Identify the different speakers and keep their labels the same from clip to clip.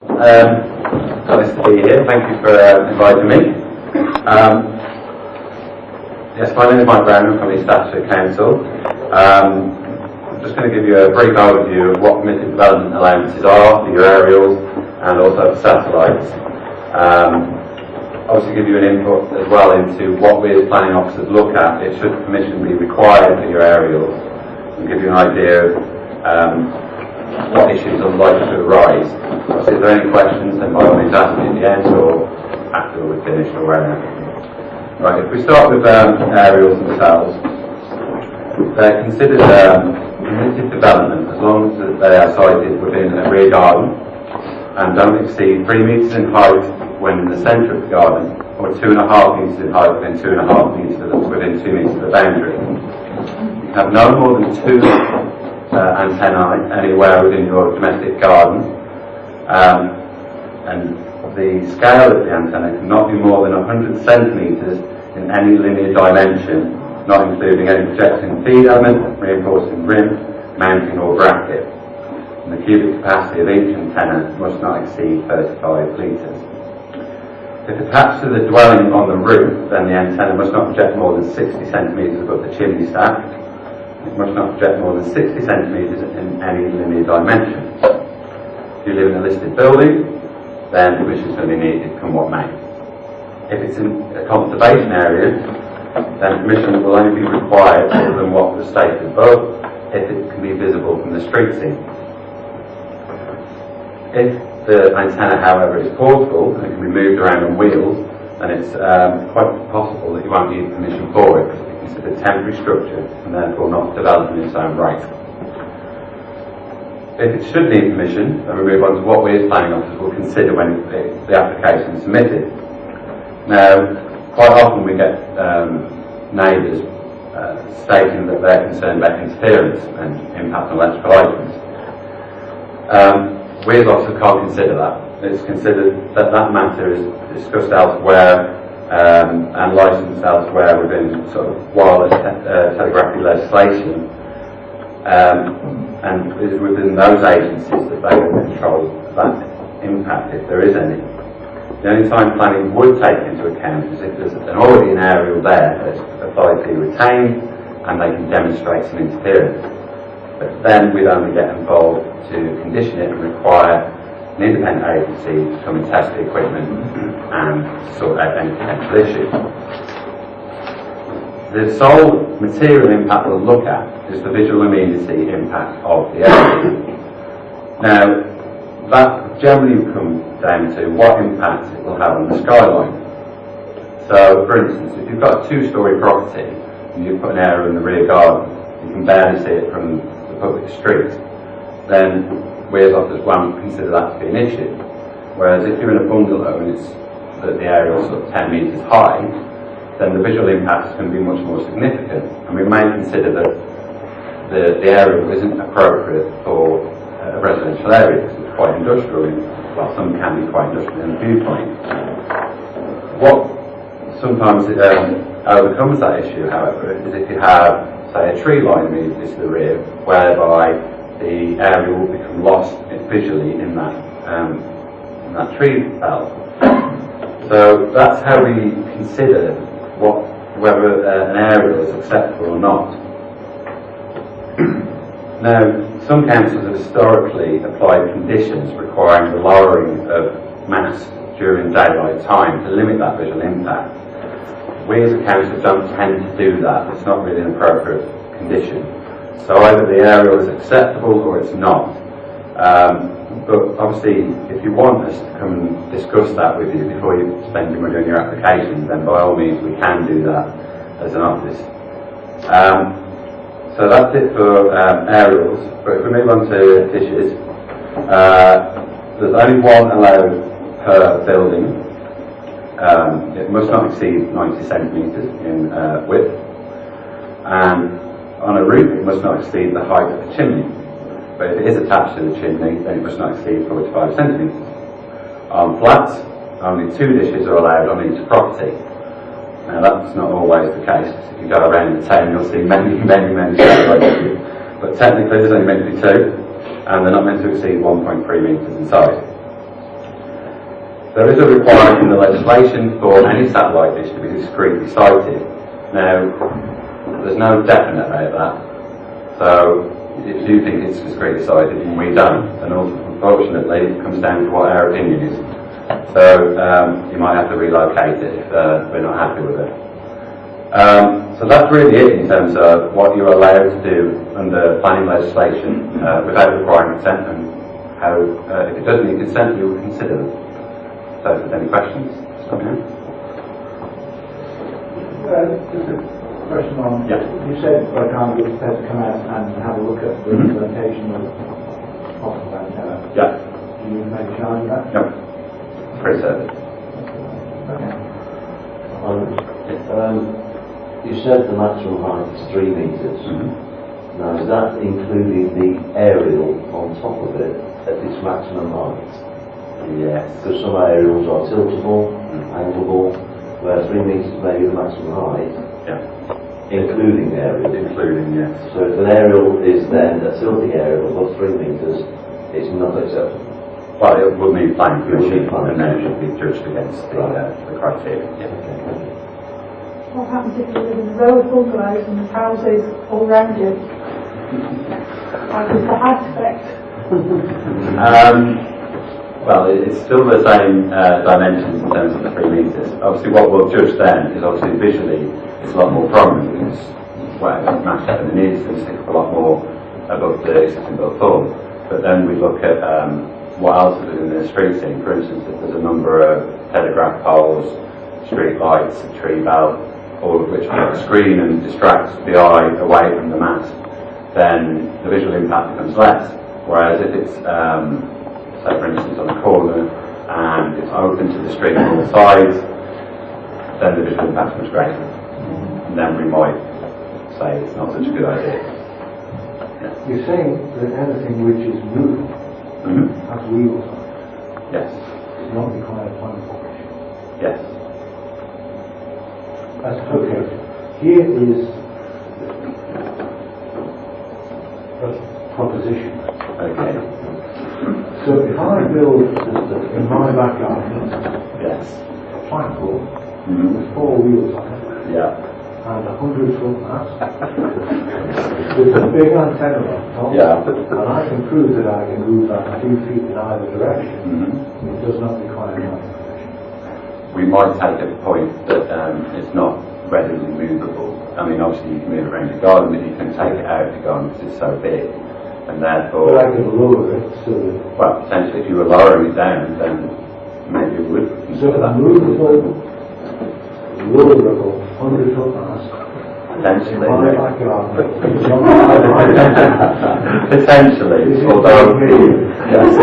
Speaker 1: Nice to be here. Thank you for inviting me. Yes, my name is Mike Brown. I'm from the Staffordshire Council. I'm just going to give you a brief overview of what permitted development allowances are for your aerials and also for satellites. Obviously give you an input as well into what we as planning officers look at if should permission be required for your aerials, and give you an idea of what issues are likely to arise. So if there are any questions, then by all means ask me at the end or after we're finished or wherever. Right, if we start with aerials themselves, they're considered permitted development as long as they are sited within a rear garden and don't exceed 3 metres in height when in the centre of the garden, or 2.5 metres in height within 2.5 metres within 2 metres of the boundary. You have no more than 2 antennae anywhere within your domestic garden, and the scale of the antenna cannot be more than 100 centimetres in any linear dimension, not including any projecting feed element, reinforcing rim, mounting or bracket. And the cubic capacity of each antenna must not exceed 35 litres. If attached to the dwelling on the roof, then the antenna must not project more than 60 centimetres above the chimney stack. It must not project more than 60 centimetres in any linear dimension. If you live in a listed building, then permission is going to be needed, come what may. If it's in a conservation area, then permission will only be required other than what was stated above, if it can be visible from the street scene. If the antenna, however, is portable and it can be moved around on wheels, then it's quite possible that you won't need permission for it, because it's considered temporary structure and therefore not developed in its own right. If it should need permission, then we move on to what we as planning officers will consider when the application is submitted. Now, quite often we get neighbours stating that they're concerned about interference and impact on electrical items. We as officers can't consider that. It's considered that that matter is discussed elsewhere and licensed elsewhere within sort of wireless telegraphy legislation. And it is within those agencies that they will control that impact, if there is any. The only time planning would take into account is if there's already an aerial there that's authority retained and they can demonstrate some interference. But then we'd only get involved to condition it and require an independent agency to come and test the equipment and sort out any potential issue. The sole material impact we'll look at is the visual immediacy impact of the area. Now, that generally comes down to what impact it will have on the skyline. So, for instance, if you've got a 2-storey property and you put an area in the rear garden, you can barely see it from the public street, then we as officers won't consider that to be an issue. Whereas if you're in a bungalow and the area is sort of 10 metres high, then the visual impact is going to be much more significant, and we may consider that the area isn't appropriate for a residential area because it's quite industrial. Well, some can be quite industrial in the viewpoint. What sometimes overcomes that issue, however, is if you have, say, a tree line immediately to the rear, whereby the area will become lost visually in that tree belt. So that's how we consider whether an aerial is acceptable or not. Now, some councils have historically applied conditions requiring the lowering of masts during daylight time to limit that visual impact. We as a council don't tend to do that. It's not really an appropriate condition. So either the aerial is acceptable or it's not. But obviously, if you want us to come and discuss that with you before you spend your money on your application, then by all means we can do that as an office. So that's it for aerials. But if we move on to dishes, there's only one allowed per building. It must not exceed 90 centimetres in width, and on a roof it must not exceed the height of the chimney. But if it is attached to the chimney, then it must not exceed 45 centimetres. On flats, only 2 dishes are allowed on each property. Now that's not always the case. If you go around the town, you'll see many dishes. But technically there's only meant to be 2, and they're not meant to exceed 1.3 metres in size. There is a requirement in the legislation for any satellite dish to be discreetly sited. Now, there's no definite about that. So, if you think it's discreetly sited and we don't, then unfortunately it comes down to what our opinion is. So, you might have to relocate it if we're not happy with it. So that's really it in terms of what you're allowed to do under planning legislation without requiring consent, and how, if it does need consent, we will consider them. So if there's any questions, just let me know.
Speaker 2: Just a question on,
Speaker 1: Yeah.
Speaker 2: you said, for example, it's prepared to come out and have a look at the implementation of possible antenna.
Speaker 1: Yeah.
Speaker 2: Do you make a charge of that?
Speaker 1: No. Free service.
Speaker 2: Okay.
Speaker 3: You said the maximum height is 3 metres. Now, is that including the aerial on top of it at its maximum height?
Speaker 1: Yes.
Speaker 3: Because some aerials are tiltable, angleable, where 3 metres may be the maximum height,
Speaker 1: Yeah.
Speaker 3: including the aerial.
Speaker 1: Including, yes.
Speaker 3: So if an aerial is then a tilting aerial above 3 metres, it's not acceptable.
Speaker 1: Well, it will need planning permission,
Speaker 3: It will need
Speaker 1: and then it should be judged against the criteria. Yeah.
Speaker 4: What happens if you live in a row of bungalows and there's houses all around you? How does the height affect?
Speaker 1: Well, it's still the same dimensions in terms of the 3 metres. Obviously, what we'll judge then is obviously visually it's a lot more prominent because whatever matched up in it is, it's a lot more above the existing built form. But then we look at what else is in the street scene. For instance, if there's a number of telegraph poles, street lights, a tree belt, all of which screen and distract the eye away from the mast, then the visual impact becomes less. Whereas if it's, say for instance, on a corner and it's open to the street on all sides, then the visual impact is much greater. And then we might say it's not such a good idea. Yeah.
Speaker 2: You're saying that anything which is moving has wheels on it.
Speaker 1: Yes.
Speaker 2: It's not required planning permission.
Speaker 1: Yes.
Speaker 2: That's okay. Here is a proposition.
Speaker 1: Okay.
Speaker 2: So if I build in my backyard
Speaker 1: Yes.
Speaker 2: a flagpole with 4 wheels on it
Speaker 1: Yeah.
Speaker 2: and a 100-foot mast with a big antenna on top,
Speaker 1: Yeah.
Speaker 2: and I can prove that I can move that a few feet in either direction, it does not require planning permission.
Speaker 1: We might take a point that it's not readily movable. I mean, obviously you can move it around the garden, but you can take it out of the garden because it's so big, and therefore.
Speaker 2: But I can lower it so that.
Speaker 1: Well, potentially, if you were lowering it down, then maybe we would
Speaker 2: So
Speaker 1: consider
Speaker 2: a
Speaker 1: that.
Speaker 2: movable, lowerable 100-foot mast.
Speaker 1: Potentially.
Speaker 2: In my backyard.
Speaker 1: Potentially, although. Yes.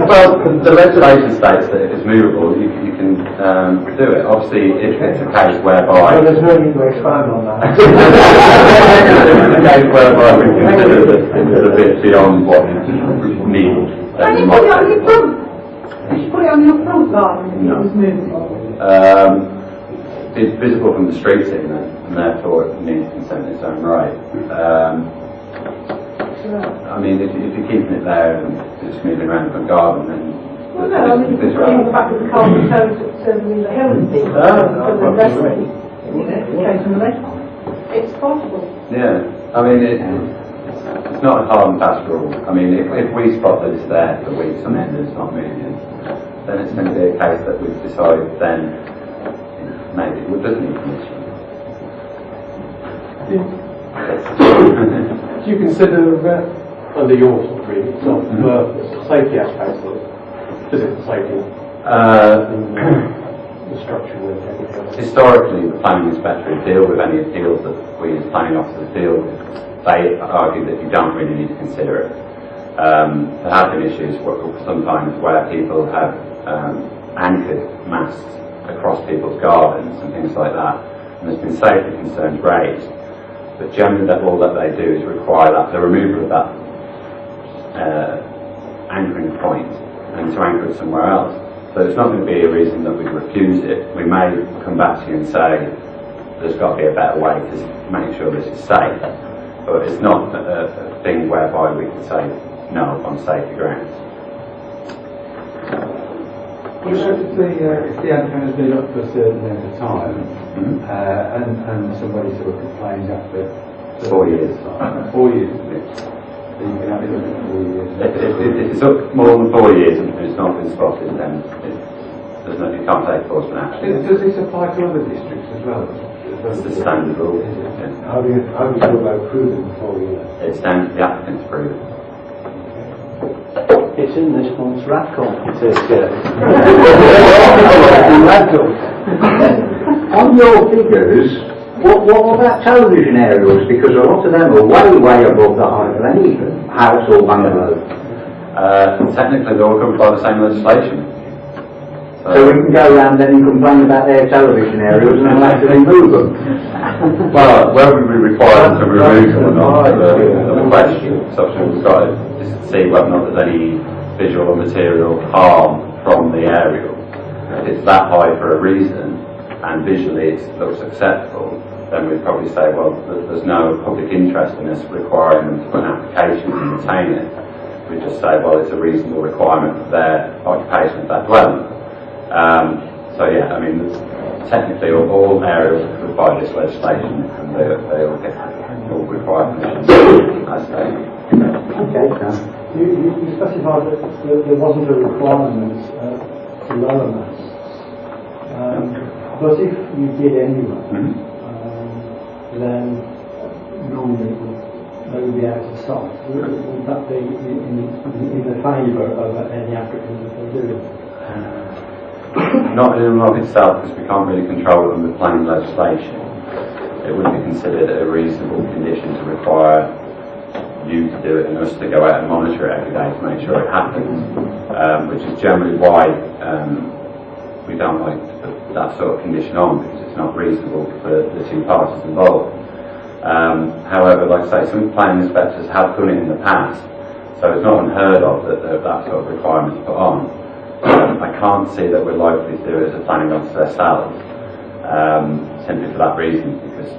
Speaker 1: Well, the legislation states that if it's movable, you can do it. Obviously, if it's a case whereby.
Speaker 2: So there's no need to expand on that.
Speaker 1: If it's a case whereby we consider that it's a bit beyond what we need.
Speaker 4: Can you put it on your front? You should put it on your front garden if it was moving.
Speaker 1: It's visible from the street scene, and therefore it needs consent in its own right. I mean, if you're keeping it there and just moving around the garden, then.
Speaker 4: Well, no, I mean, you can put it on the back of the car and show serving the hill and things. For the rest of it, occasionally. It's possible.
Speaker 1: Yeah, I mean, it's not a hard and fast rule. I mean, if we spot that it's there for weeks on end and it's not moving, then it's going to be a case that we've decided then maybe it doesn't need permission.
Speaker 5: Do you consider, under your sort of reading, the safety aspects of physical safety, the structure and everything else?
Speaker 1: Historically, the planning inspector would deal with any appeals that we as planning officers deal with. They argue that you don't really need to consider it. There have been issues sometimes where people have anchored masts across people's gardens and things like that, and there's been safety concerns raised. But generally, all that they do is require the removal of that anchoring point and to anchor it somewhere else. So it's not going to be a reason that we refuse it. We may come back to you and say there's got to be a better way to make sure this is safe. But it's not a thing whereby we can say no on safety grounds.
Speaker 6: Well, so if the antenna's been up for a certain length of time, and somebody sort of complains after
Speaker 1: 4 years.
Speaker 6: 4 years, isn't it? So you can have it up for 4 years.
Speaker 1: If it's up more than 4 years and it's not been spotted, then there's no, you can't take enforcement action.
Speaker 6: Does this apply to other districts as well?
Speaker 1: It's the standard rule.
Speaker 2: How do you go about proving 4 years?
Speaker 1: It's down to the applicant to prove it.
Speaker 7: It's in this month's RADCOM. It is,
Speaker 8: On your figures, what about television aerials? Because a lot of them are way above the height of any house or bungalow.
Speaker 1: Technically, they're all covered by the same legislation.
Speaker 8: So we can go around then and complain about their television aerials and then actually remove them.
Speaker 1: Well, whether we require them to remove them or not, the question. Subsequently, we've got to see whether or not there's any visual or material harm from the aerial. If it's that high for a reason, and visually it looks acceptable, then we'd probably say, well, there's no public interest in us requiring them to put an application to maintain it. We just say, well, it's a reasonable requirement for their occupation of that dwelling. So yeah, I mean, technically all areas are covered by this legislation, and they all get all required permissions as stated.
Speaker 8: Okay,
Speaker 2: You specified that there wasn't a requirement to lower masts. But if you did anyway, then normally they would be able to stop. Would that be in the favour of any applicant that they do?
Speaker 1: Not in and of itself, because we can't really control it under planning legislation. It wouldn't be considered a reasonable condition to require you to do it and us to go out and monitor it every day to make sure it happens, which is generally why we don't like to put that sort of condition on, because it's not reasonable for the two parties involved. However, like I say, some planning inspectors have done it in the past, so it's not unheard of that that sort of requirement is put on. I can't see that we're likely to do it as a planning officer ourselves, simply for that reason, because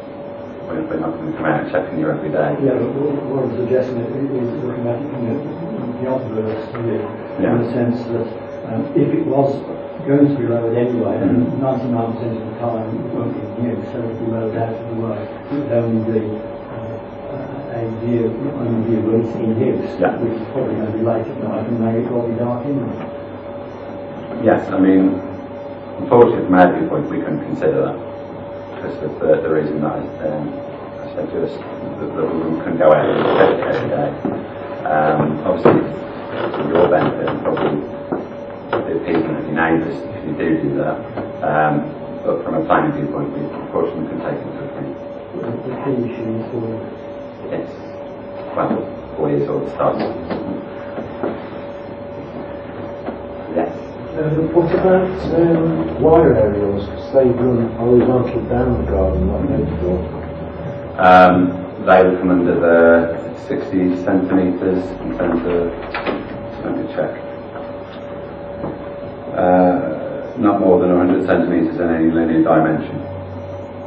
Speaker 1: we're not going to come out and checking you every day.
Speaker 2: Yeah, but what I'm suggesting is looking at it in the obverse view, in the sense that if it was going to be lowered anyway, and 99% of the time it won't be in use, so if we lowered out of the way, it would only be a view when it's in use, which is probably going to be late at night and maybe it will be dark in there.
Speaker 1: Yes, I mean, unfortunately from our viewpoint we couldn't consider that, because of the reason that I said just that we couldn't go out and check it every day. Obviously, for your benefit and probably the appeasement of your neighbours if you do that, but from a planning viewpoint we unfortunately couldn't take it into account.
Speaker 2: The key issue is for...
Speaker 1: Yes, well, 4 years old starts. Yes.
Speaker 2: What about wire aerials? Because they run horizontal down the garden, not vertical.
Speaker 1: They would come under the 60 centimetres in terms of, let me check, not more than 100 centimetres in any linear dimension.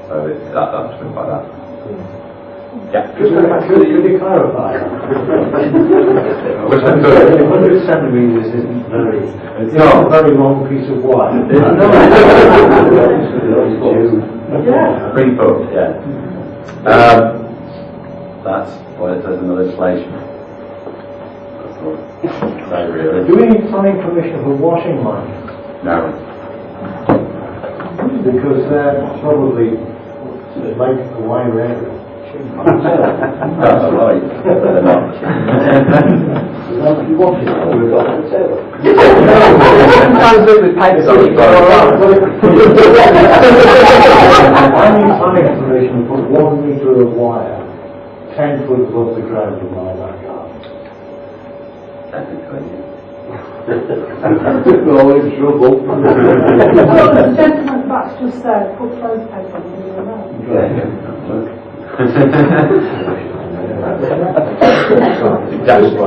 Speaker 1: So that's been like that. Yeah.
Speaker 2: Could you clarify?
Speaker 1: Which I could.
Speaker 2: 100 centimetres isn't very... It's
Speaker 1: not
Speaker 2: a very long piece of wire.
Speaker 4: Yeah.
Speaker 1: 3 foot, yeah. That's what it says in the legislation. That's what it's very really.
Speaker 2: Do we need planning permission for washing lines?
Speaker 1: No.
Speaker 2: Because they're probably like a wire area.
Speaker 1: That's right. They're not.
Speaker 2: You watch it, we've got it.
Speaker 1: Sometimes it was paper.
Speaker 2: I need planning permission for 1 metre of wire 10 foot above the ground in my backyard.
Speaker 1: Technically,
Speaker 2: We're in trouble.
Speaker 4: Well, the gentleman that's just there put clothes paper on the around.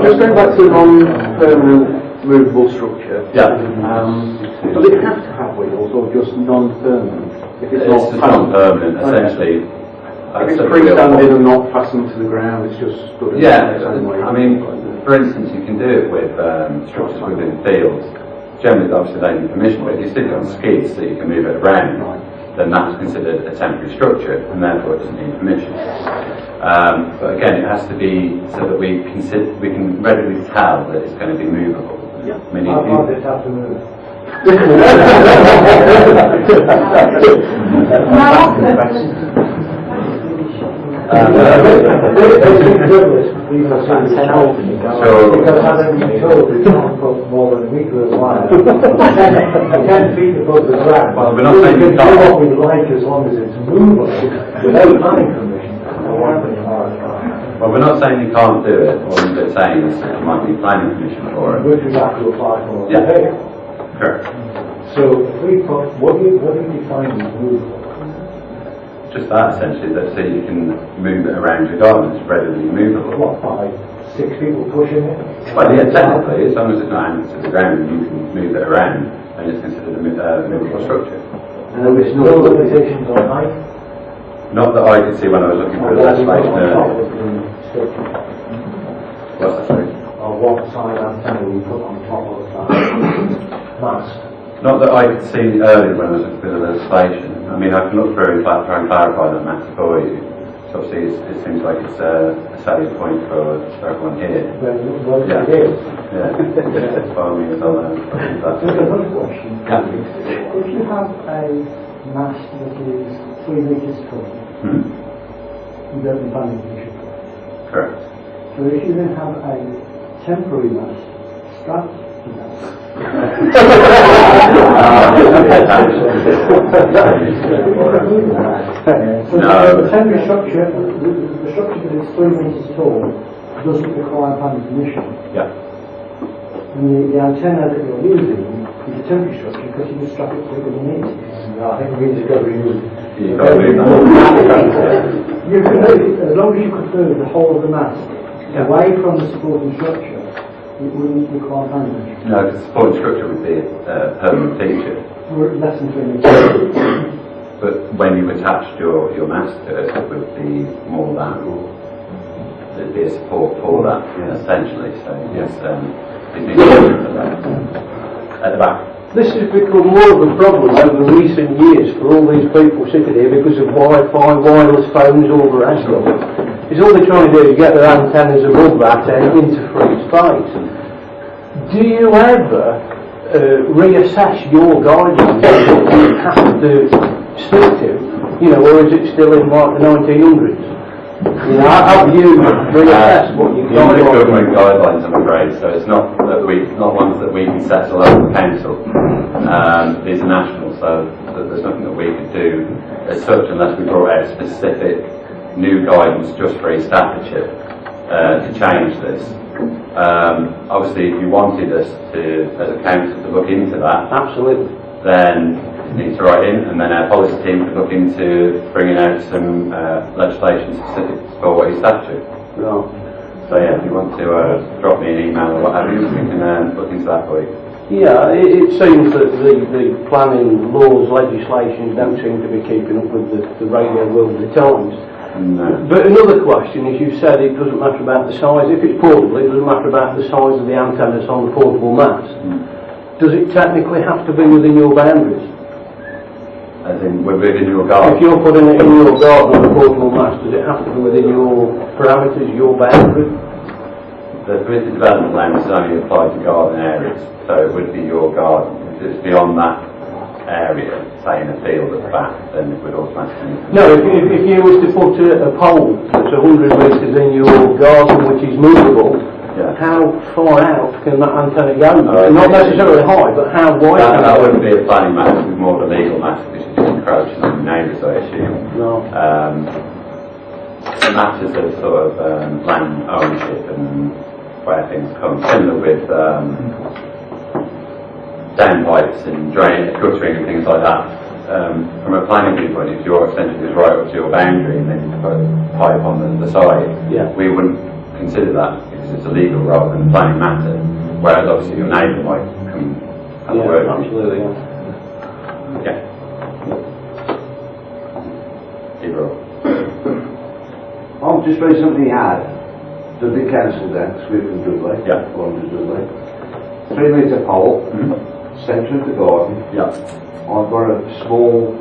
Speaker 7: Just going back to the non-permanent movable structure.
Speaker 1: Yeah.
Speaker 7: Does it have to have wheels or just non-permanent? If
Speaker 1: It's just non-permanent, essentially.
Speaker 7: If it's freestanding and not fastened to the ground, it's just stood in
Speaker 1: Yeah,
Speaker 7: the same way.
Speaker 1: I mean, for instance, you can do it with structures within fields. generally obviously they need permission, but if you stick it on skids so you can move it around, then that's considered a temporary structure and therefore it doesn't need permission. But again, it has to be so that we can readily tell that it's going to be movable. I mean,
Speaker 2: How far does it have to move? Because having been told we can't put more than a metre of wire, 10 feet above the ground.
Speaker 1: Well, we're not saying
Speaker 2: we
Speaker 1: you
Speaker 2: can do
Speaker 1: can't.
Speaker 2: what we like as long as it's movable without planning permission.
Speaker 1: Well, we're not saying you can't do it. What we're saying is that there might be planning permission for it.
Speaker 2: Which we have to apply for.
Speaker 1: Yeah. Correct.
Speaker 2: So if we put, what do you define as movable?
Speaker 1: Just that essentially, that so you can move it around your garden, it's readily movable.
Speaker 2: What, by 6 people pushing it?
Speaker 1: Well, yeah, technically, as long as it's not anchored to the ground, you can move it around, and it's considered a movable structure.
Speaker 2: And there is no limitations on height?
Speaker 1: Not that I could see when I was looking for the legislation earlier. What's that, sorry?
Speaker 2: Or what side antenna we put on top of that mast?
Speaker 1: Not that I could see earlier when I was looking for the legislation. I mean, I can look through and try and clarify that matter for you. So obviously it seems like it's a salient point for everyone here.
Speaker 2: Well,
Speaker 1: Yeah.
Speaker 2: it is.
Speaker 1: Yeah. As far as
Speaker 2: There's another question.
Speaker 1: Yeah.
Speaker 2: If you have a mast that is 3 metres tall, you don't need planning permission.
Speaker 1: Correct.
Speaker 2: So if you then have a temporary mast strapped to that, so
Speaker 1: No.
Speaker 2: the temporary structure, the structure that is 3 metres tall doesn't require planning permission.
Speaker 1: Yeah.
Speaker 2: And the antenna that you're using is a temporary structure because you can strap it to the need. I think it means you've got to remove it.
Speaker 1: You've got to move that.
Speaker 2: You can, as long as you could move the whole of the mast away from the supporting structure, it wouldn't require planning permission.
Speaker 1: No, the supporting structure would be a permanent feature.
Speaker 2: We're less than 3 metres.
Speaker 1: But when you attached your mast to it, it would be more than. There'd be a support for that, essentially. So, yes, it needs to be for that. At the back.
Speaker 7: This has become more of a problem over recent years for all these people sitting here because of Wi-Fi, wireless phones, all the rest of it. It's all they're trying to do is get their antennas above that and into free space. Do you ever reassess your guidelines that you have to stick to? You know, or is it still in like the 1900s? You know, have you reassessed what you've got?
Speaker 1: These are government guidelines, I'm afraid, so it's not ones that we can set as a local council. These are national, so there's nothing that we could do as such unless we brought out specific new guidance just for East Staffordshire to change this. Obviously, if you wanted us to, as a council, to look into that,
Speaker 7: Absolutely.
Speaker 1: then you need to write in, and then our policy team could look into bringing out some legislation specific for what East Staffordshire.
Speaker 7: Right.
Speaker 1: So yeah, if you want to drop me an email or what have you, we can look into that for you.
Speaker 7: Yeah, it seems that the planning laws, legislation don't seem to be keeping up with the radio world of the times.
Speaker 1: No.
Speaker 7: But another question is, you said it doesn't matter about the size. If it's portable, it doesn't matter about the size of the antennas on the portable mast. Does it technically have to be within your boundaries?
Speaker 1: As in, within your garden?
Speaker 7: If you're putting it in your garden on a portable mast, does it have to be within your parameters, your boundary?
Speaker 1: The permitted development land is only applied to garden areas, so it would be your garden. If it's beyond that area, say in a field at the back, then it would automatically...
Speaker 7: No, if you was to put a pole that's 100 metres in your garden which is movable, how far out can that antenna go? Not necessarily high, but how wide can
Speaker 1: that
Speaker 7: it go?
Speaker 1: wouldn't be a planning matter, it would be more of a legal matter, because it's just encroaching on the neighbours, I assume.
Speaker 7: No.
Speaker 1: Matters of sort of land ownership and where things come, similar with downpipes and guttering and things like that. From a planning viewpoint, if your extension is right up to your boundary and then you put a pipe on the side, we wouldn't consider that because it's illegal rather than a planning matter. Whereas obviously your neighbour might come have a word with you.
Speaker 7: Absolutely.
Speaker 1: Yeah. Either or.
Speaker 3: I've just recently had the big council decks with the Dudley,
Speaker 1: Yeah.
Speaker 3: 400 Dudley, 3 metre pole,
Speaker 9: centre of the garden.
Speaker 1: Yeah.
Speaker 9: I've got a small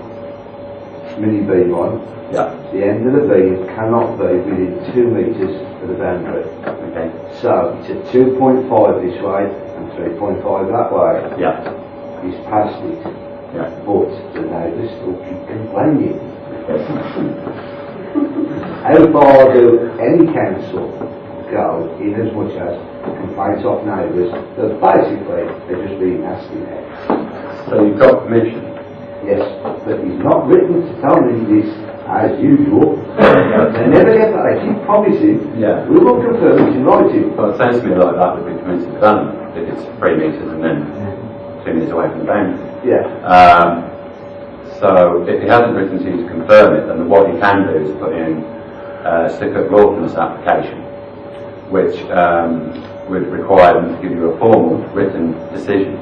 Speaker 9: mini beam on.
Speaker 1: Yeah.
Speaker 9: The end of the beam cannot be within 2 metres of the boundary.
Speaker 1: Okay.
Speaker 9: So it's at 2.5 this way and 3.5 that way.
Speaker 1: Yeah.
Speaker 9: He's passed it.
Speaker 1: Yeah.
Speaker 9: But the neighbours still keep complaining. How far do any council go in as much as complaints of neighbours that basically they're just being nasty now?
Speaker 1: So you've got permission?
Speaker 9: Yes, but he's not written to tell me this as usual. They never get that. They keep promising.
Speaker 1: Yeah.
Speaker 9: We will confirm it in writing.
Speaker 1: Well, it sounds to me like that would be permitted development if it's 3 metres and then 2 metres away from the boundary.
Speaker 9: Yeah.
Speaker 1: So if he hasn't written to you to confirm it, then what you can do is put in a certificate of lawfulness application, which would require them to give you a formal written decision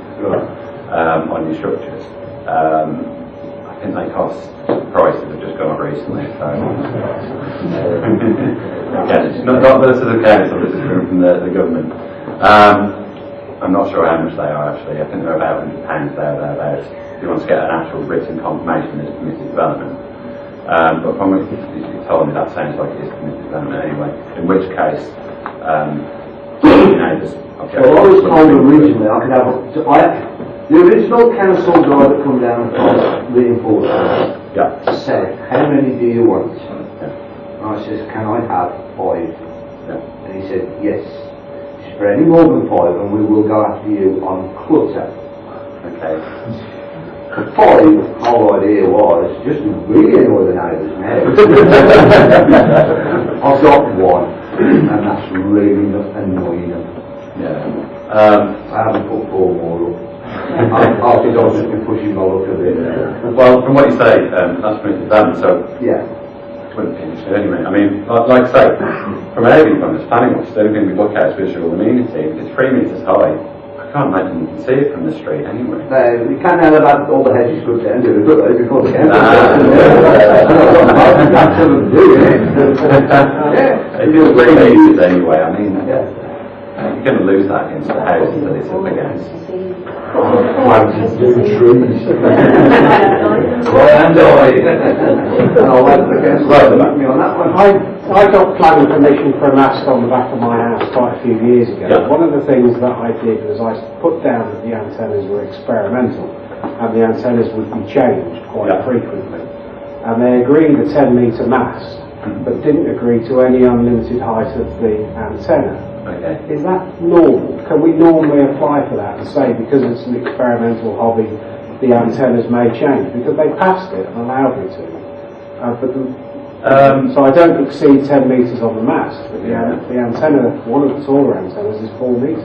Speaker 1: on your structures. I think they cost prices have just gone up recently. So again, it's not this is the council, this is from the government. I'm not sure how much they are actually. I think they're about £100 thereabouts. If you want to get an actual written confirmation it's permitted development. But from what you told me, that sounds like it is permitted development anyway. In which case,
Speaker 9: Well, I was told originally I could have the original council guy that come down from reinforcements said, how many do you want? And I says, can I have 5? And he said, yes. He said, for any more than 5 and we will go after you on clutter.
Speaker 1: Okay.
Speaker 9: The 5 whole idea was just to really annoy the neighbours now. I've got 1 and that's really annoying them.
Speaker 1: Yeah.
Speaker 9: I haven't put 4 more up. I think I'll just be pushing my luck a bit.
Speaker 1: Well, from what you say, that's permitted development, so
Speaker 9: yeah.
Speaker 1: It wouldn't be an issue anyway. I mean, like I say, from an area point of planning officer, the only thing we look at is visual amenity. If it's 3 metres high, I can't imagine you can see it from the street anyway.
Speaker 9: You can't have about all the hedges cut down, do it, before the council.
Speaker 1: Yeah. It is 3 metres anyway, I mean, you're going to lose that against the house until it's up against.
Speaker 9: Planted new trees. And I'll let the council back me on that one.
Speaker 10: I got planning permission for a mast on the back of my house quite a few years ago.
Speaker 1: Yeah.
Speaker 10: One of the things that I did was I put down that the antennas were experimental and the antennas would be changed quite frequently. And they agreed a 10-metre mast, but didn't agree to any unlimited height of the antenna.
Speaker 1: Okay.
Speaker 10: Is that normal? Can we normally apply for that and say because it's an experimental hobby the antennas may change? Because they passed it and allowed me to. So I don't exceed 10 metres on the mast, but the antenna, one of the taller antennas is 4 metres.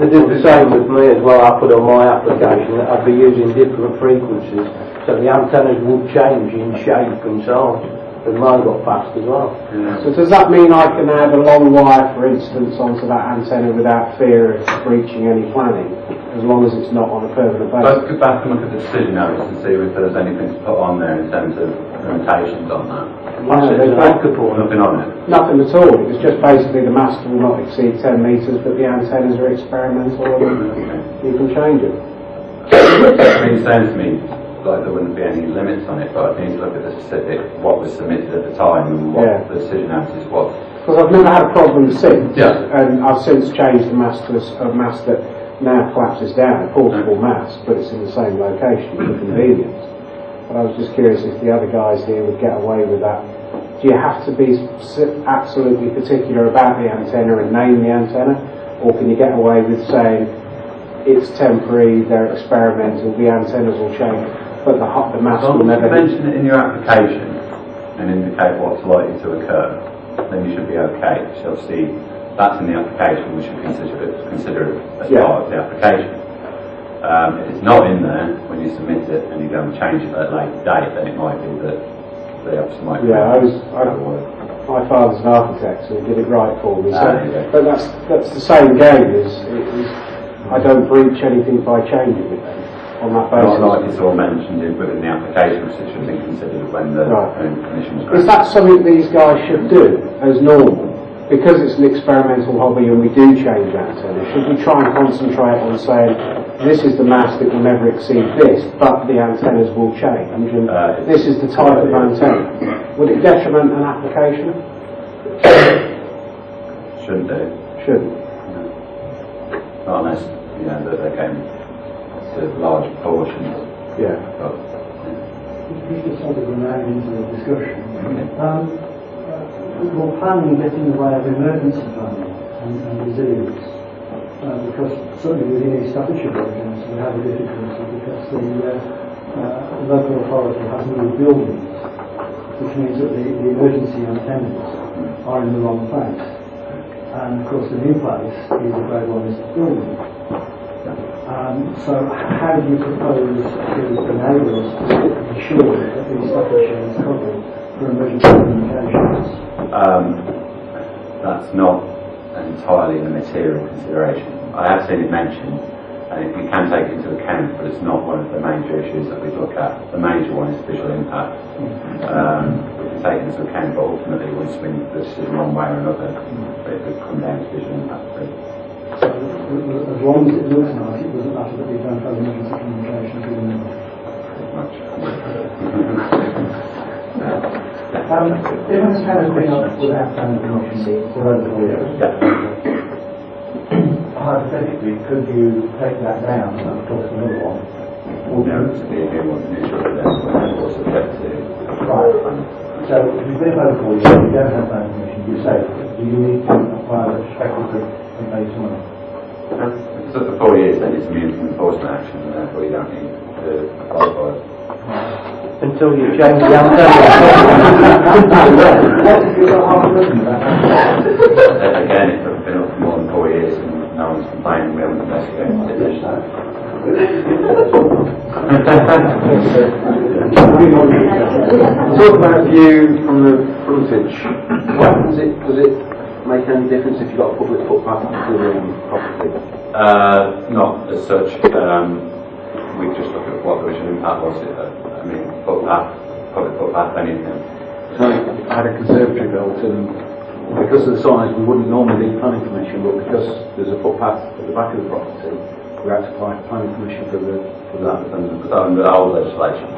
Speaker 7: They did the same with me as well. I put on my application that I'd be using different frequencies, so the antennas would change in shape and size. And mine got passed as well.
Speaker 1: Yeah.
Speaker 10: So does that mean I can add a long wire, for instance, onto that antenna without fear of breaching any planning, as long as it's not on a permanent basis?
Speaker 1: Let's go back and look at the decision notice and see if there's anything to put on there in terms of limitations on that.
Speaker 10: No, there's
Speaker 1: Nothing on it.
Speaker 10: nothing at all. It was just basically the mast will not exceed 10 metres, but the antennas are experimental and you can change it.
Speaker 1: I mean, it sounds to me like there wouldn't be any limits on it, but I need to look at the specific, what was submitted at the time and what the decision notice was.
Speaker 10: Because I've never had a problem since,
Speaker 1: Yeah.
Speaker 10: and I've since changed the mast to a mast that now collapses down, a portable mast, but it's in the same location for convenience. But I was just curious if the other guys here would get away with that. Do you have to be absolutely particular about the antenna and name the antenna, or can you get away with saying it's temporary, they're experimental, the antennas will change, but the mast will never hit?
Speaker 1: If you mention it in your application and indicate what's likely to occur, then you should be okay. So obviously, that's in the application, we should consider it as part of the application. If it's not in there when you submit it and you go and change it at a later date, then it might be that the officer might.
Speaker 10: My father's an architect, so he did it right for me. But that's the same game. I don't breach anything by changing it then, on that basis.
Speaker 1: Not like it's all mentioned within the application, which should be considered when the permission was granted.
Speaker 10: Is that something these guys should do as normal? Because it's an experimental hobby and we do change antennas, should we try and concentrate on saying this is the mast that will never exceed this, but the antennas will change, and this is the type of antenna. Would it detriment an application?
Speaker 1: Shouldn't do.
Speaker 10: Shouldn't.
Speaker 1: Not unless, you know, that they came to large proportions.
Speaker 10: Yeah.
Speaker 1: But,
Speaker 2: If you sort of remain into the discussion, will planning get in the way of emergency planning and resilience? Because certainly within East Staffordshire, for example, we have a difficulty because the local authority has moved buildings, which means that the emergency antennas are in the wrong place. And of course the new place is a grade 1 listed building. So how do you propose to enable us to ensure that East Staffordshire is covered for emergency communications?
Speaker 1: That's not entirely the material consideration. I have seen it mentioned, and you can take it into account, but it's not one of the major issues that we look at. The major one is visual impact. We can take it into account, but ultimately we swing the decision one way or another, it would come down to visual impact.
Speaker 2: So as long as it looks nice, it doesn't matter that we don't have emergency communications within them.
Speaker 1: Much.
Speaker 2: If an antenna has been up without planning permission for over 4 years, hypothetically, could you take that down and put another one?
Speaker 1: No, it's the new one, new sort of or subject to.
Speaker 2: Right. So if you've been over 4 years, you don't have planning permission, you say, do you need to apply the speculative and pay some money?
Speaker 1: If it's up to 4 years, then it's immune from enforcement action, and therefore you don't need to apply for it.
Speaker 7: Until you change the antenna.
Speaker 1: Again, if it's been up for more than 4 years and no one's complaining, we haven't investigated it.
Speaker 9: Talk about view from the frontage. What happens does it make any difference if you've got a public footpath to the property?
Speaker 1: Not as such. We just look at what the visual impact was. I mean, public footpath, anything.
Speaker 9: So I had a conservatory built, and because of the size, we wouldn't normally need planning permission, but because there's a footpath at the back of the property, we had to apply planning permission for that.
Speaker 1: Was that under old legislation?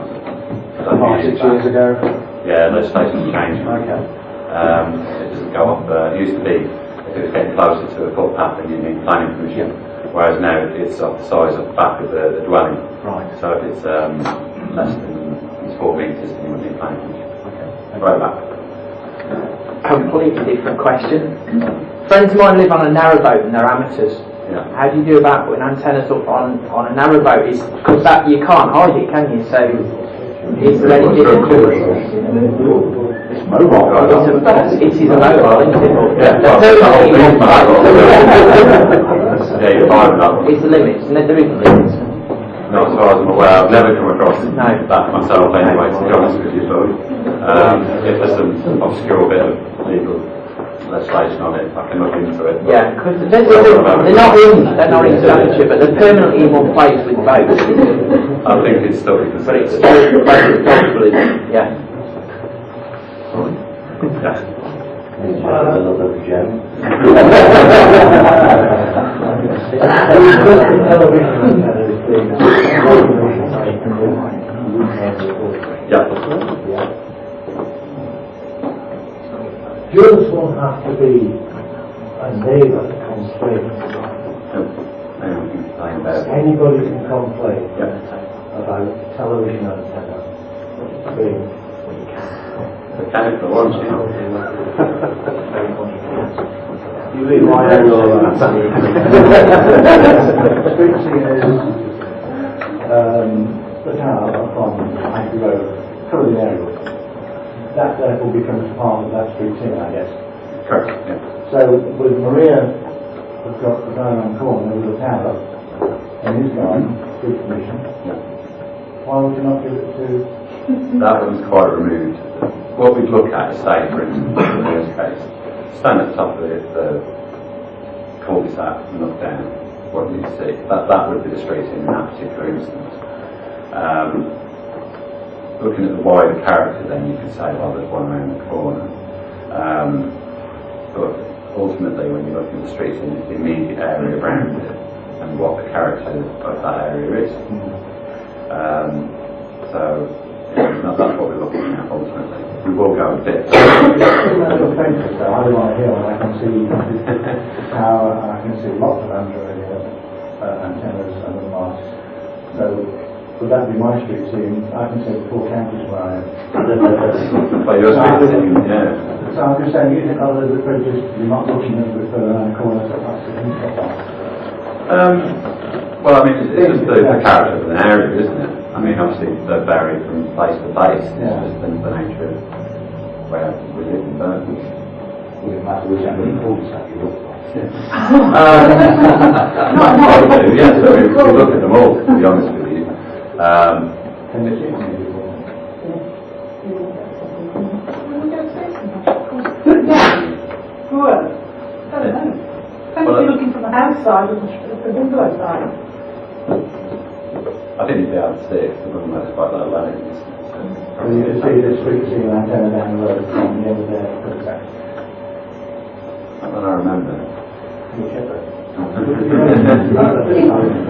Speaker 9: 5-6 years ago?
Speaker 1: Yeah, legislation's changed.
Speaker 9: Okay.
Speaker 1: It doesn't go off. It used to be, if it was getting closer to a footpath, then you need planning permission. Whereas now it's of the size of the back of the dwelling.
Speaker 9: Right.
Speaker 1: So if it's less than 4 metres, then you would need planning permission.
Speaker 9: Okay.
Speaker 1: Right back.
Speaker 11: Completely different question. Friends of mine live on a narrowboat and they're amateurs.
Speaker 1: Yeah.
Speaker 11: How do you do about putting antennas up on a narrowboat? Because that you can't hide it, can you? So is there any difficulty?
Speaker 9: It's mobile.
Speaker 11: It is a mobile, isn't it?
Speaker 1: Yeah, you're fine with that one.
Speaker 11: It's the limits, and there isn't limits.
Speaker 1: Not as far as I'm aware. I've never come across
Speaker 11: No.
Speaker 1: that myself anyway, to be honest with you, but if there's some obscure bit of legal legislation on it, I can look into it.
Speaker 11: Yeah, because they're not in Staffordshire, but they're permanently in one place with boats.
Speaker 1: I think it's still because
Speaker 11: But it's still possible, yeah.
Speaker 3: Another gem.
Speaker 1: Yeah.
Speaker 2: Does one have to be a neighbour to complain? Anybody can complain about television antenna being
Speaker 1: Mechanical ones, you know.
Speaker 2: You read my own Street singers, the tower from Anchor Road, cover the area. That therefore becomes part of that street singer, I guess.
Speaker 1: Correct, yeah.
Speaker 2: So with Maria, we've got the guy around the corner with the tower, and his garden, street permission.
Speaker 1: Yeah.
Speaker 2: Why would you not give it to...
Speaker 1: That one's quite removed. What we'd look at is, say, for instance, in this case, stand at the top of the cul-de-sac and look down. What do you see? That would be the street in that particular instance. Looking at the wider character, then you could say, well, there's one around the corner. But ultimately, when you look at the streets in the immediate area around it, and what the character of that area is. So that's what we're looking at ultimately. We will go a bit.
Speaker 6: I live on a hill and I can see tower and I can see lots of Android antennas and the masts. So would that be my street scene? I can see the four counties where I am.
Speaker 1: Well, your street scene, yeah.
Speaker 6: So I'm just saying, using other the bridges, you're not looking at the further around the corner, so that's the
Speaker 1: well, I mean, it's just the character of an area, isn't it? I mean, obviously, they vary from place to place. It's just the nature of where we live in Burton.
Speaker 6: Would it matter which end of the cul-de-sac you look like?
Speaker 1: Yes, we look at them all, to be honest with you.
Speaker 6: Can they see me before?
Speaker 4: Yeah. Well, I don't know. Thank you looking from the house side or the window side.
Speaker 1: I think you'd be able to see it, because the room has quite low values.
Speaker 6: So you can see the street scene antenna down the road from the end of their cul-de-sac.
Speaker 1: That's what I remember.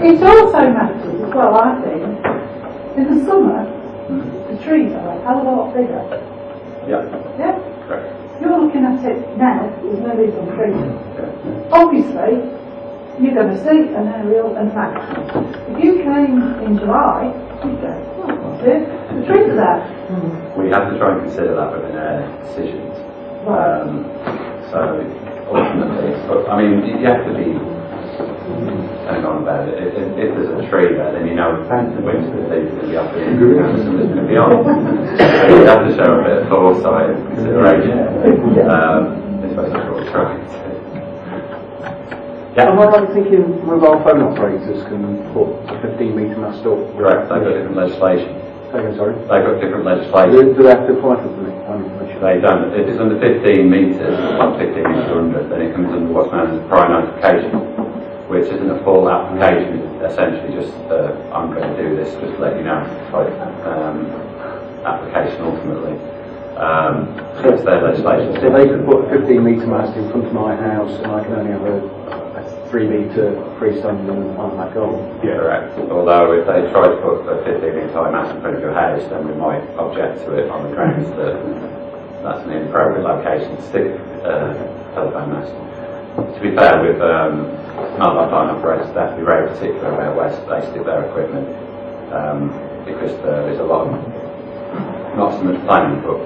Speaker 4: It also matters as well, I think. In the summer, the trees are a hell of a lot bigger.
Speaker 1: Yeah.
Speaker 4: Yeah?
Speaker 1: Correct.
Speaker 4: You're looking at it now, there's no leaves on the trees. Obviously, you're going to see an aerial and max. If you came in July, you'd go, oh, what's it? The trees are there.
Speaker 1: We have to try and consider that within our decisions.
Speaker 4: Right.
Speaker 1: So, ultimately, I mean, you have to be hang on about it. If there's a tree there, then you know the winds going to be up and something's going to be on. So you have to show a bit of foresight and consideration. I suppose that's what we're trying to.
Speaker 10: Am I right thinking mobile phone operators can put a 15-metre mast up?
Speaker 1: Correct, they've got different legislation.
Speaker 10: Again, sorry?
Speaker 1: They've got different legislation.
Speaker 10: Do they have to apply for the
Speaker 1: They don't. If it's under 15 metres, like 15 metres under, then it comes under what's known as prior notification, which isn't a full application, it's essentially just I'm going to do this, just to let you know, type application ultimately. So it's their legislation.
Speaker 10: So they could put a 15-metre mast in front of my house and I can only have a 3-metre freestanding on that goal?
Speaker 1: Yeah, correct. Although if they try to put a 15-metre high mast in front of your house, then we might object to it on the grounds that that's an inappropriate location to stick a telephone mast. To be fair, with mobile phone operators, they have to be very particular about where they stick their equipment, because there is a lot of, not so much planning, but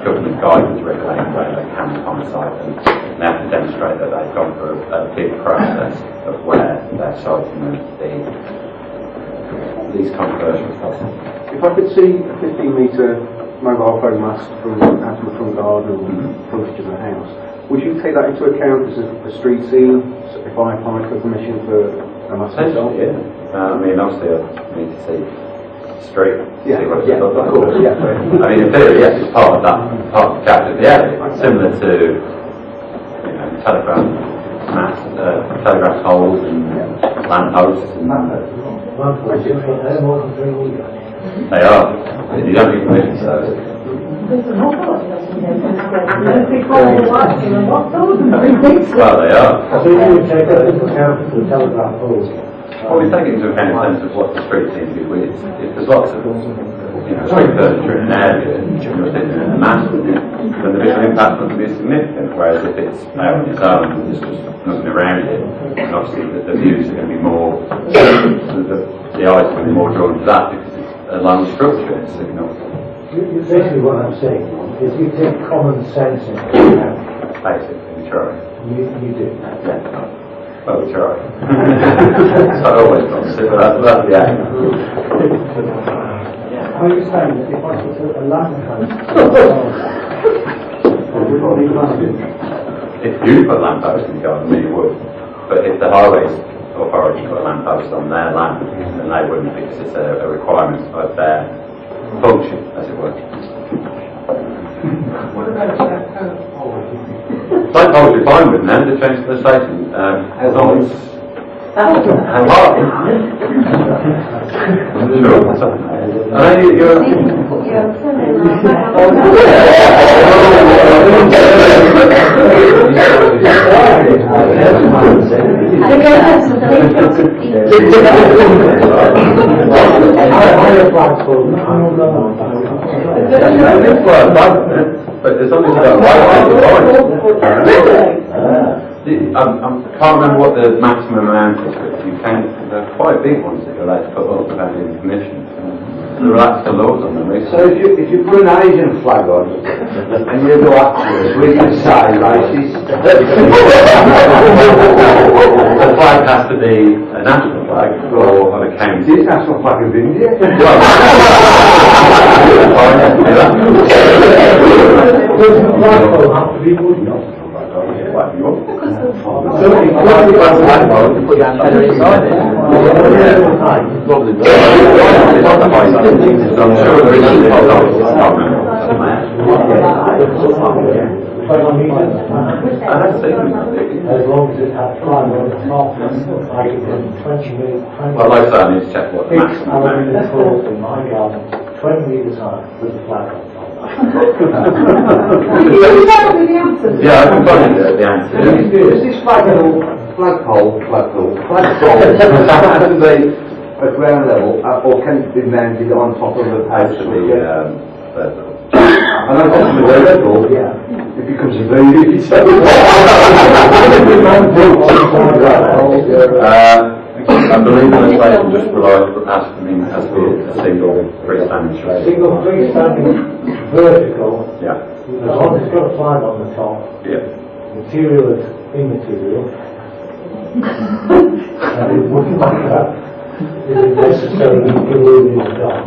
Speaker 1: government guidance regulating where they can on site, and they have to demonstrate that they've gone through a big process of where they're siting these controversial spots.
Speaker 10: If I could see a 15-metre mobile phone mast from out of the front garden or frontage of the house, would you take that into account as a street scene if I applied for permission for a mast myself?
Speaker 1: Yeah. I mean, obviously I need to see street, see what it's look like.
Speaker 10: Of course, yeah.
Speaker 1: I mean, in theory, yes, it's part of that, part of the character of the area. Similar to, you know, telegraph masts, telegraph poles and lamp posts. They are. You don't need permission for those.
Speaker 4: There's an awful lot of us in there.
Speaker 1: Well, they are.
Speaker 2: So you would take that into account for the telegraph poles?
Speaker 1: Well, we take it into account in terms of what the street seems to be with. If there's lots of, you know, street furniture in an area, and you're sitting in a mass with it, then the visual impact will be significant. Whereas if it's out on its own, and there's just nothing around it, and obviously the views are going to be more, the eyes are going to be more drawn to that because it's a long structure. It's, you know,
Speaker 2: Basically what I'm saying is you take common sense into account.
Speaker 1: basically, we try.
Speaker 2: You do.
Speaker 1: Yeah. Well, we try. So I always got to sit with that, that's the aim.
Speaker 2: Are you saying that if I put a lamp post
Speaker 1: If you put a lamp post in the garden, then you would. But if the highways authority put a lamp post on their land, then they wouldn't, because it's a requirement of their function, as it were.
Speaker 6: What about that pole?
Speaker 1: Light poles are fine with them, to change the station. As long as... How hard? Sure. I know you're... But there's only about right. I can't remember what the maximum amount is, but you can. They're quite big ones that you're allowed to put up without any permission. Relax the laws on them.
Speaker 9: So if you put an Asian flag on and you go after us, we can say racist.
Speaker 1: The flag has to be a national flag or an account.
Speaker 9: It's national flag of India.
Speaker 11: Put your antenna inside it.
Speaker 1: I'm sure there is
Speaker 2: As long as it had time on the top, like it did 20 metres.
Speaker 1: Well, like I said, I need to check what the maximum amount is.
Speaker 2: In my garden, 20 metres high with a flag on top.
Speaker 4: You know the answer.
Speaker 1: Yeah, I can find the answer.
Speaker 9: Does this flagpole have to be at ground level, or can it be mounted on top of the house? And on top of the level, it becomes a very
Speaker 1: I believe the legislation just has to be a single freestanding structure.
Speaker 2: Single freestanding vertical.
Speaker 1: Yeah.
Speaker 2: As long as it's got a flag on the top.
Speaker 1: Yeah.
Speaker 2: Material is immaterial. And it wouldn't matter if it necessarily glowed in the dark.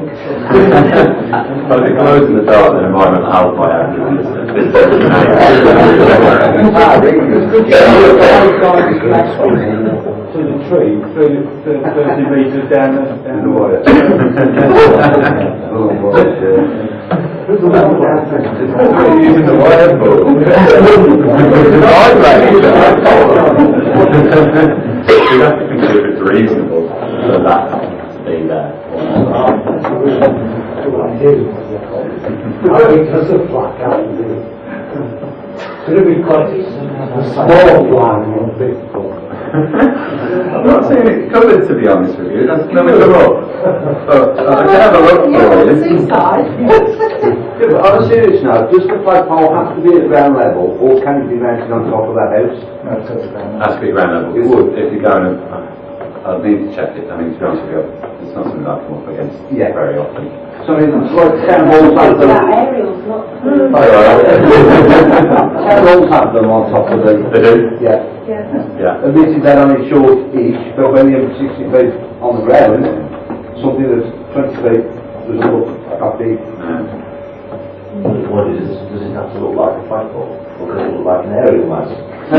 Speaker 1: But if it glows in the dark, then environmental health might have
Speaker 6: to the tree, 30 metres down the wire.
Speaker 1: Using the wire for. You have to consider if it's reasonable for that to be there.
Speaker 2: I think that's a flat out. Could it be quite a small flag or a big flag?
Speaker 1: I'm not saying it's covered, to be honest with you. That's never come up. But I can have a look for you.
Speaker 4: Seaside.
Speaker 9: Yeah, but on a serious note, does the flagpole have to be at ground level, or can it be mounted on top of the house?
Speaker 6: No, it's at the ground.
Speaker 1: Has to be ground level.
Speaker 9: It would.
Speaker 1: If you go and I'll need to check it. I mean, to be honest with you, it's not something I come up against very often.
Speaker 9: So I mean, it's like town halls have them.
Speaker 12: Aerials, not.
Speaker 9: Town halls have them on top of them.
Speaker 1: They do?
Speaker 9: Yeah.
Speaker 1: Yeah.
Speaker 9: Admitted they're only short-ish, but when you're 60 feet on the ground, something that's 20 feet doesn't look that big.
Speaker 3: What is it? Does it have to look like a flagpole? Or does it look like an aerial mast?
Speaker 6: So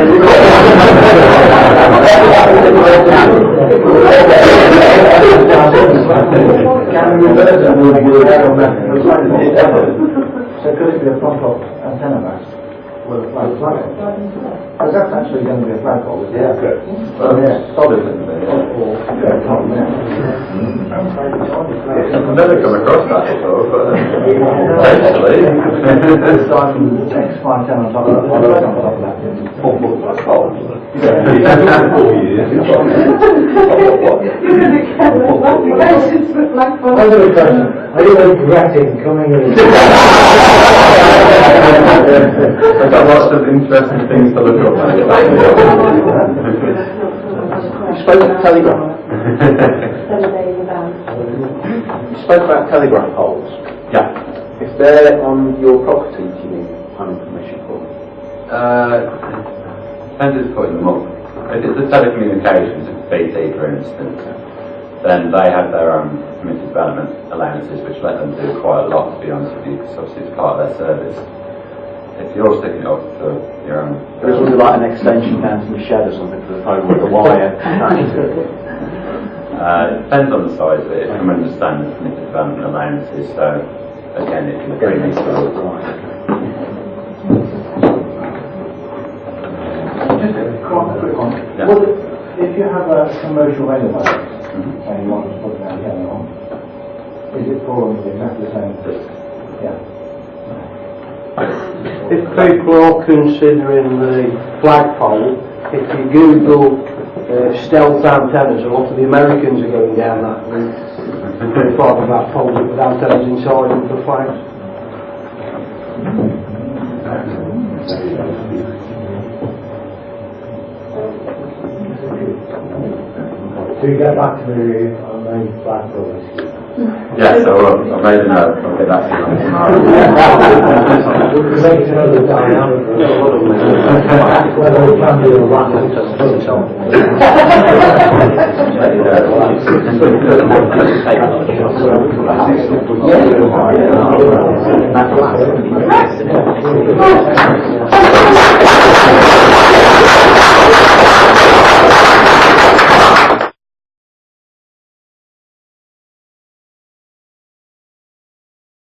Speaker 6: could it be a front-top antenna mast with a flag? Because that's actually going to be a flagpole, isn't it?
Speaker 3: Yeah, good.
Speaker 1: Well, solid, isn't it? I've never come across that before, but potentially.
Speaker 6: Next my antenna on top of that, on top of that. 4 foot flagpole.
Speaker 4: You're going to get congratulations for Blackpool.
Speaker 2: Another question. Are you regretting coming in?
Speaker 1: I've got lots of interesting things to look up.
Speaker 11: You spoke about telegraph. You spoke about telegraph poles.
Speaker 1: Yeah.
Speaker 11: If they're on your property, do you need planning permission for them?
Speaker 1: Depends who's putting them up. If it's the telecommunications, if it's BT for instance, then they have their own permitted development allowances which let them do quite a lot, to be honest with you, because obviously it's part of their service. If you're sticking it up for your own...
Speaker 11: There isn't like an extension down to the shed or something for the phone with the wire.
Speaker 1: It depends on the size of it. If you understand the permitted development allowances, so again it can bring these to
Speaker 6: Just a quick one.
Speaker 1: Yeah.
Speaker 6: Well, if you have a commercial elevator and you want to put an antenna on, is it falling exactly the same? Yeah.
Speaker 7: If people are considering the flagpole, if you Google stealth antennas. A lot of the Americans are going down that route. Part of that poles with antennas inside them for flags.
Speaker 6: To get back to the main flag building.
Speaker 1: Yeah, so I've made a note, I'll get back to you.
Speaker 6: We're making another diameter. Whether we can do a rapid